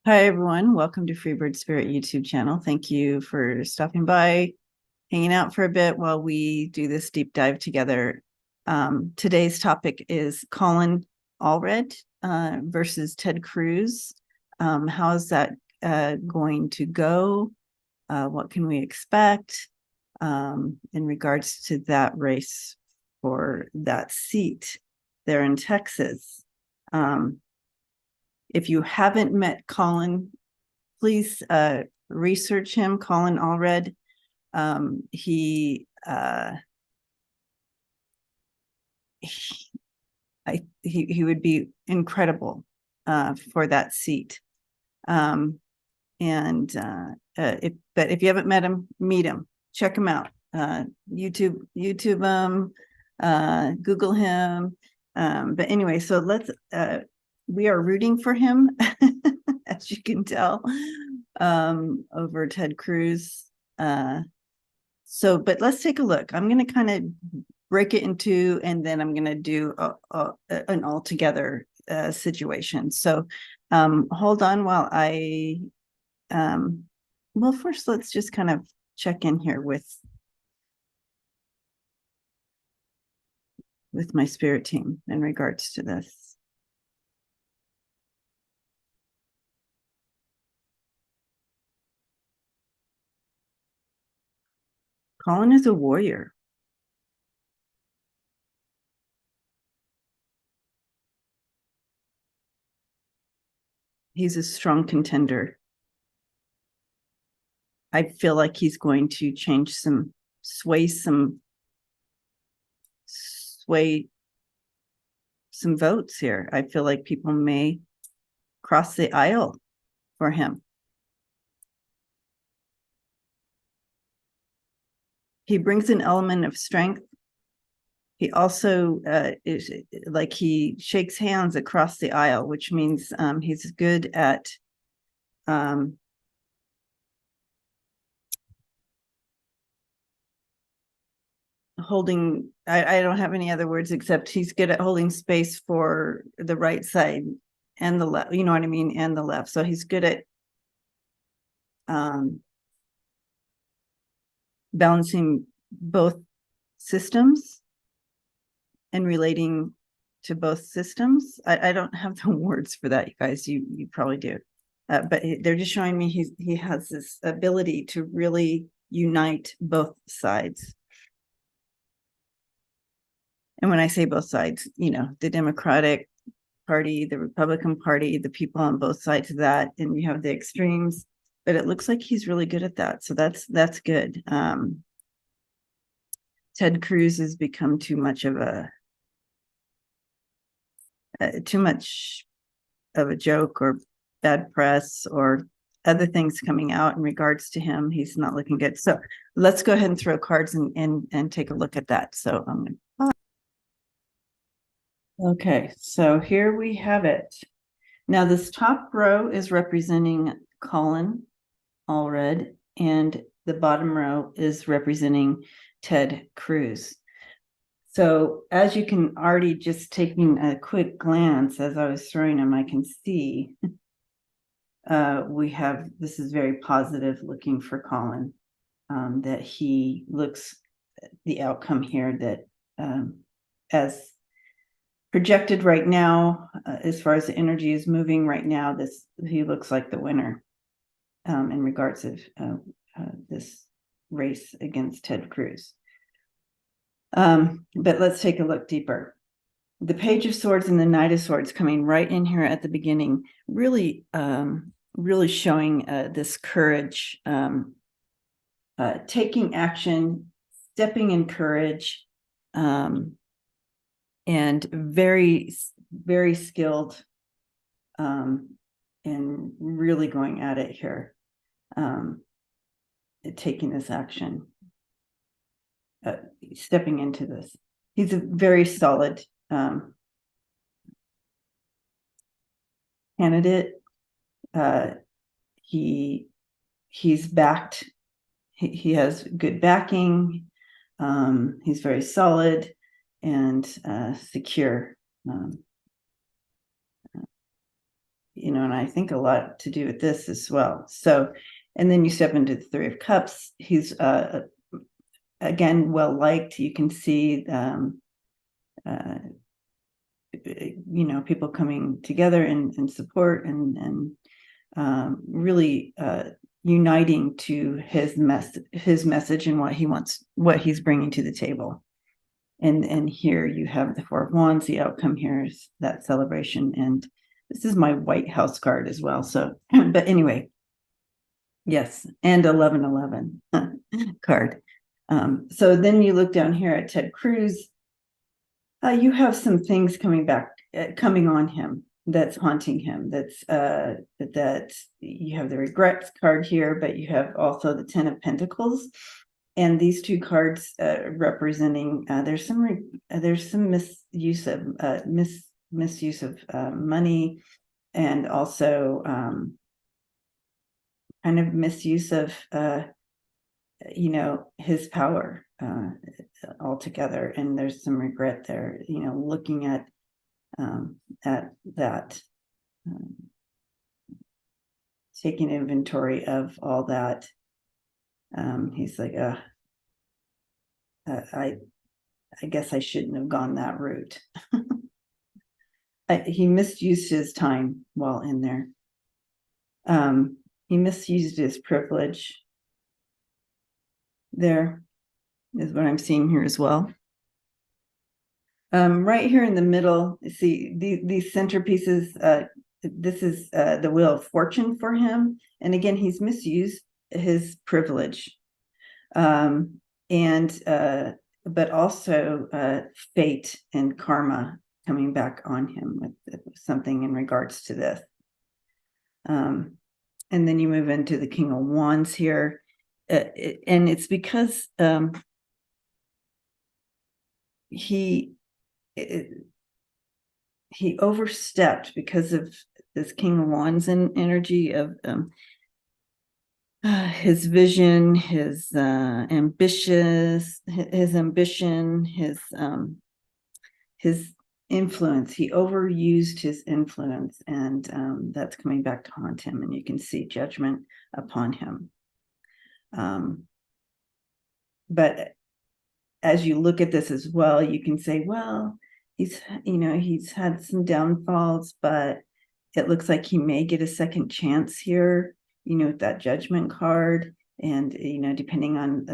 Hi, everyone. Welcome to Freebird Spirit YouTube channel. Thank you for stopping by, hanging out for a bit while we do this deep dive together. Today's topic is Colin Allred versus Ted Cruz. How is that going to go? What can we expect in regards to that race for that seat there in Texas? If you haven't met Colin, please research him, Colin Allred. He would be incredible for that seat. But if you haven't met him, meet him, check him out. YouTube him, Google him. But anyway, so we are rooting for him, as you can tell, over Ted Cruz. But let's take a look. I'm going to kind of break it into, and then I'm going to do an altogether situation. So hold on while well, first let's just kind of check in here with my spirit team in regards to this. Colin is a warrior. He's a strong contender. I feel like he's going to sway some votes here. I feel like people may cross the aisle for him. He brings an element of strength. He also is like he shakes hands across the aisle, which means he's good at holding. I don't have any other words except he's good at holding space for the right side and the left. You know what I mean? And the left. So he's good at balancing both systems and relating to both systems. I don't have the words for that, you guys. You probably do. But they're just showing me he has this ability to really unite both sides. And when I say both sides, the Democratic Party, the Republican Party, the people on both sides of that, and you have the extremes. But it looks like he's really good at that. So that's good. Ted Cruz has become too much of a joke or bad press or other things coming out in regards to him. He's not looking good. So let's go ahead and throw cards and take a look at that. So okay, so here we have it. Now this top row is representing Colin Allred, and the bottom row is representing Ted Cruz. So as you can already, just taking a quick glance as I was throwing them, I can see this is very positive looking for Colin, that he looks the outcome here that as projected right now, as far as the energy is moving right now, he looks like the winner in regards of this race against Ted Cruz. But let's take a look deeper. The Page of Swords and the Knight of Swords coming right in here at the beginning, really showing this courage, taking action, stepping in courage, and very, very skilled, and really going at it here, taking this action, stepping into this. He's a very solid candidate. He's backed. He has good backing. He's very solid and secure. and I think a lot to do with this as well. So, and then you step into the Three of Cups. He's again well liked. You can see people coming together and support and really uniting to his message and what he wants, what he's bringing to the table. And here you have the Four of Wands. The outcome here is that celebration. And this is my White House card as well. So, but anyway, yes, and 1111 card. So then you look down here at Ted Cruz. You have some things coming on him that's haunting him. That's that you have the regrets card here, but you have also the Ten of Pentacles. And these two cards representing there's some misuse of money, and also kind of misuse of his power altogether. And there's some regret there, looking at that, taking inventory of all that. He's like, I guess I shouldn't have gone that route. He misused his time while in there. He misused his privilege. There is what I'm seeing here as well. Right here in the middle, see these centerpieces. This is the Wheel of Fortune for him. And again, he's misused his privilege. But also fate and karma coming back on him with something in regards to this. And then you move into the King of Wands here. And it's because he overstepped because of this King of Wands and energy of his vision, his ambition, his influence. He overused his influence, and that's coming back to haunt him. And you can see judgment upon him. But as you look at this as well, you can say, well, he's had some downfalls, but it looks like he may get a second chance here, with that Judgment card. And, depending on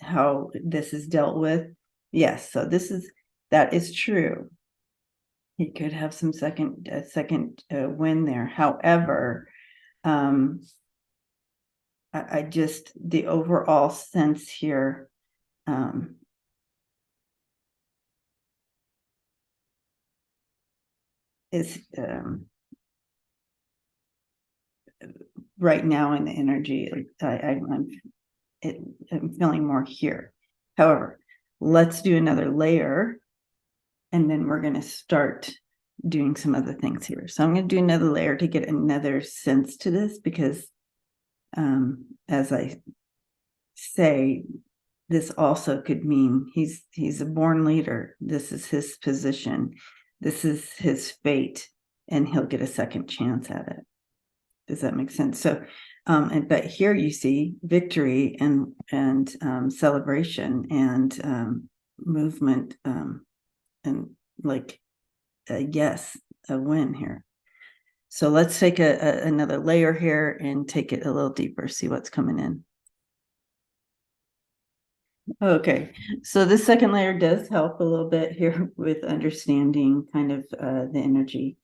how this is dealt with. Yes. So that is true. He could have some second win there. However, I just, the overall sense here, is right now in the energy, I'm feeling more here. However, let's do another layer, and then we're going to start doing some other things here. So I'm going to do another layer to get another sense to this, because as I say, this also could mean he's a born leader. This is his position. This is his fate, and he'll get a second chance at it. Does that make sense? So, but here you see victory and celebration and movement, and like yes, a win here. So let's take another layer here and take it a little deeper. See what's coming in. Okay, so this second layer does help a little bit here with understanding kind of the energy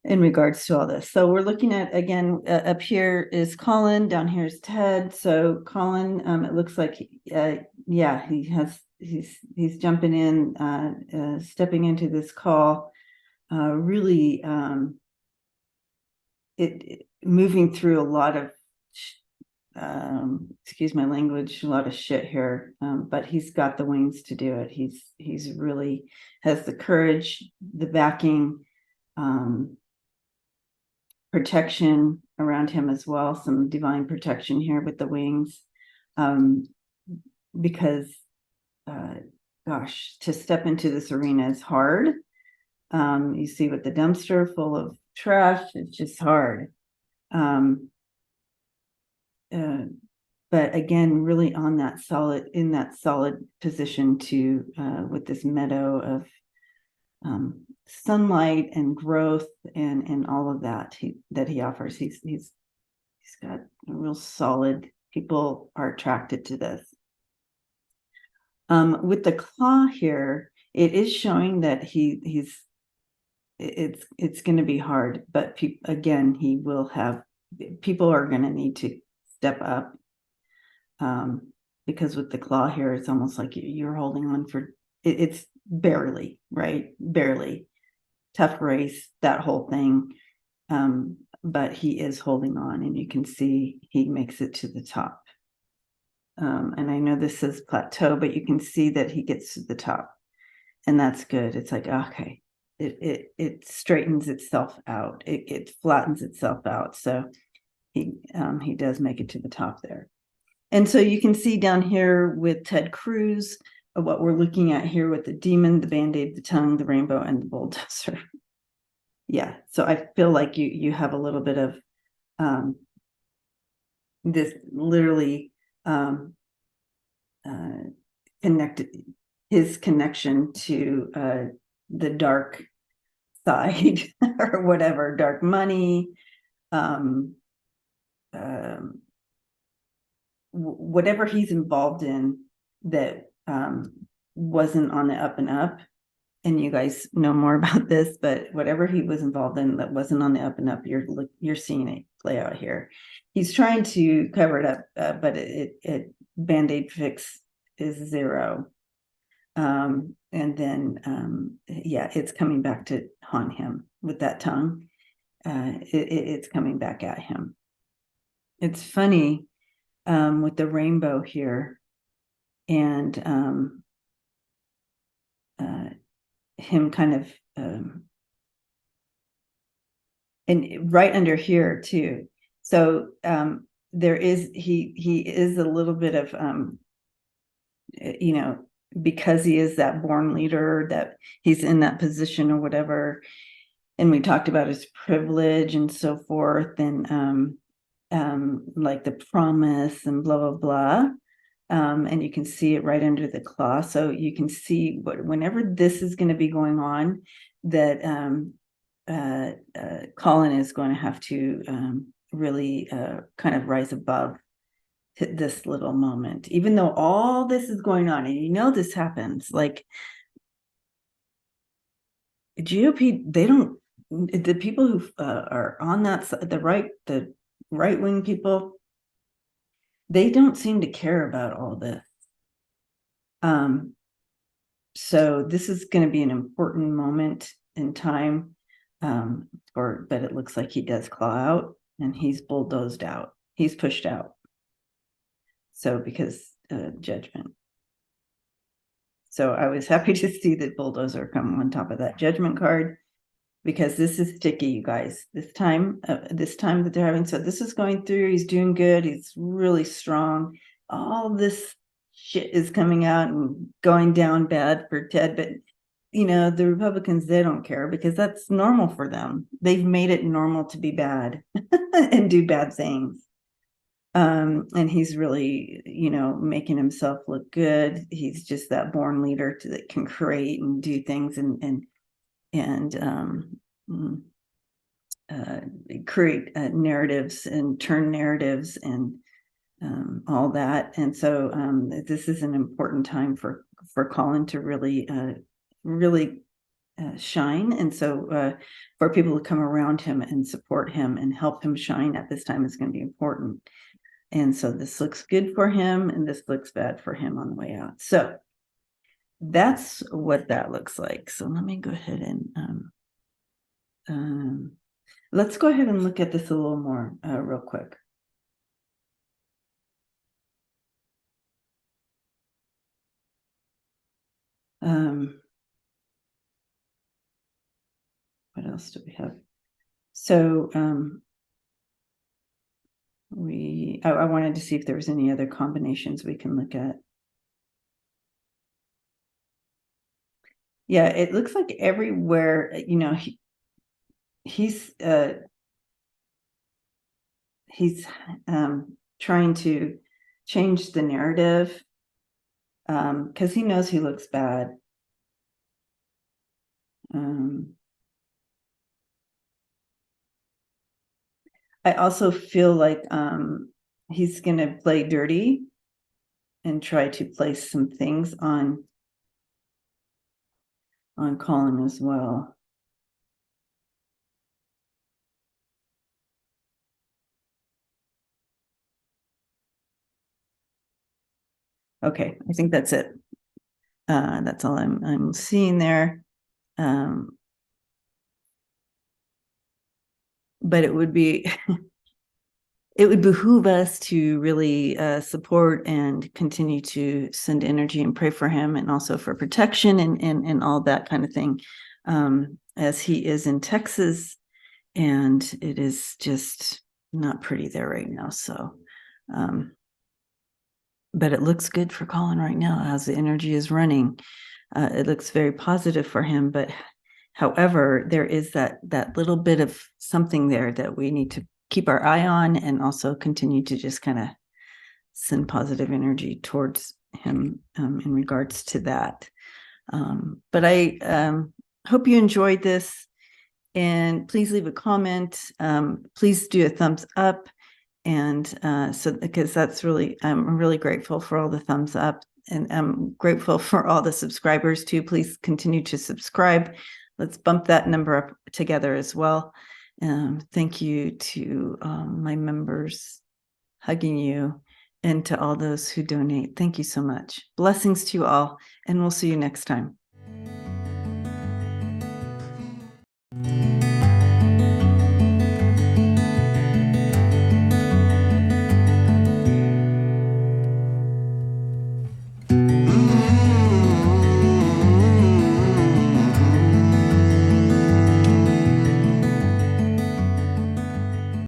in regards to all this. So we're looking at, again, up here is Colin, down here is Ted. So Colin, it looks like, yeah, he's jumping in, stepping into this call, really moving through a lot of excuse my language, a lot of shit here, but he's got the wings to do it. He's really has the courage, the backing, protection around him as well, some divine protection here with the wings, because gosh, to step into this arena is hard. You see with the dumpster full of trash, it's just hard. But again, really on that solid, in that solid position to, with this meadow of sunlight and growth and all of that he offers. He's got a real solid, people are attracted to this. With the claw here, it is showing that it's going to be hard, but again, people are going to need to step up. Because with the claw here, it's almost like you're holding on for it's barely, right? Barely. Tough race, that whole thing. But he is holding on, and you can see he makes it to the top. And I know this says plateau, but you can see that he gets to the top, and that's good. It's like, okay, it straightens itself out. It flattens itself out. So he does make it to the top there. And so you can see down here with Ted Cruz, what we're looking at here with the demon, the Band-Aid, the tongue, the rainbow, and the bulldozer. Yeah, so I feel like you have a little bit of this literally connected, his connection to the dark side or whatever, dark money, whatever he's involved in that wasn't on the up and up. And you guys know more about this, but whatever he was involved in that wasn't on the up and up, you're seeing it play out here. He's trying to cover it up, but it Band-Aid fix is 0. And then yeah, it's coming back to haunt him with that tongue. It's coming back at him. It's funny with the rainbow here and him kind of and right under here too. So there is he is a little bit of because he is that born leader, that he's in that position or whatever, and we talked about his privilege and so forth, and like the promise and blah blah blah. And you can see it right under the claw. So you can see whenever this is going to be going on, that Colin is going to have to really kind of rise above this little moment, even though all this is going on, and this happens. Like GOP, they don't. The people who are on that side, the right wing people, they don't seem to care about all this. So this is going to be an important moment in time, but it looks like he does claw out, and he's bulldozed out. He's pushed out. So because judgment. So I was happy to see that bulldozer come on top of that judgment card, because this is sticky, you guys. This time that they're having, so this is going through. He's doing good. He's really strong. All this shit is coming out and going down bad for Ted, but the Republicans, they don't care, because that's normal for them. They've made it normal to be bad and do bad things. And he's really, making himself look good. He's just that born leader that can create and do things and create narratives and turn narratives and all that. And so this is an important time for Colin to really shine. And so for people to come around him and support him and help him shine at this time is going to be important. And so this looks good for him, and this looks bad for him on the way out. So that's what that looks like. So let me go ahead and let's go ahead and look at this a little more real quick. What else do we have? So I wanted to see if there was any other combinations we can look at. Yeah, it looks like everywhere, he's trying to change the narrative because he knows he looks bad. I also feel like he's going to play dirty and try to place some things on Colin as well. Okay, I think that's it. That's all I'm seeing there. But it would be it would behoove us to really support and continue to send energy and pray for him, and also for protection and all that kind of thing, as he is in Texas, and it is just not pretty there right now. So, but it looks good for Colin right now as the energy is running. It looks very positive for him, but however, there is that little bit of something there that we need to keep our eye on, and also continue to just kind of send positive energy towards him in regards to that. But I hope you enjoyed this, and please leave a comment. Please do a thumbs up, and so because that's really, I'm really grateful for all the thumbs up, and I'm grateful for all the subscribers too. Please continue to subscribe. Let's bump that number up together as well. Thank you to my members, hugging you, and to all those who donate. Thank you so much. Blessings to you all, and we'll see you next time.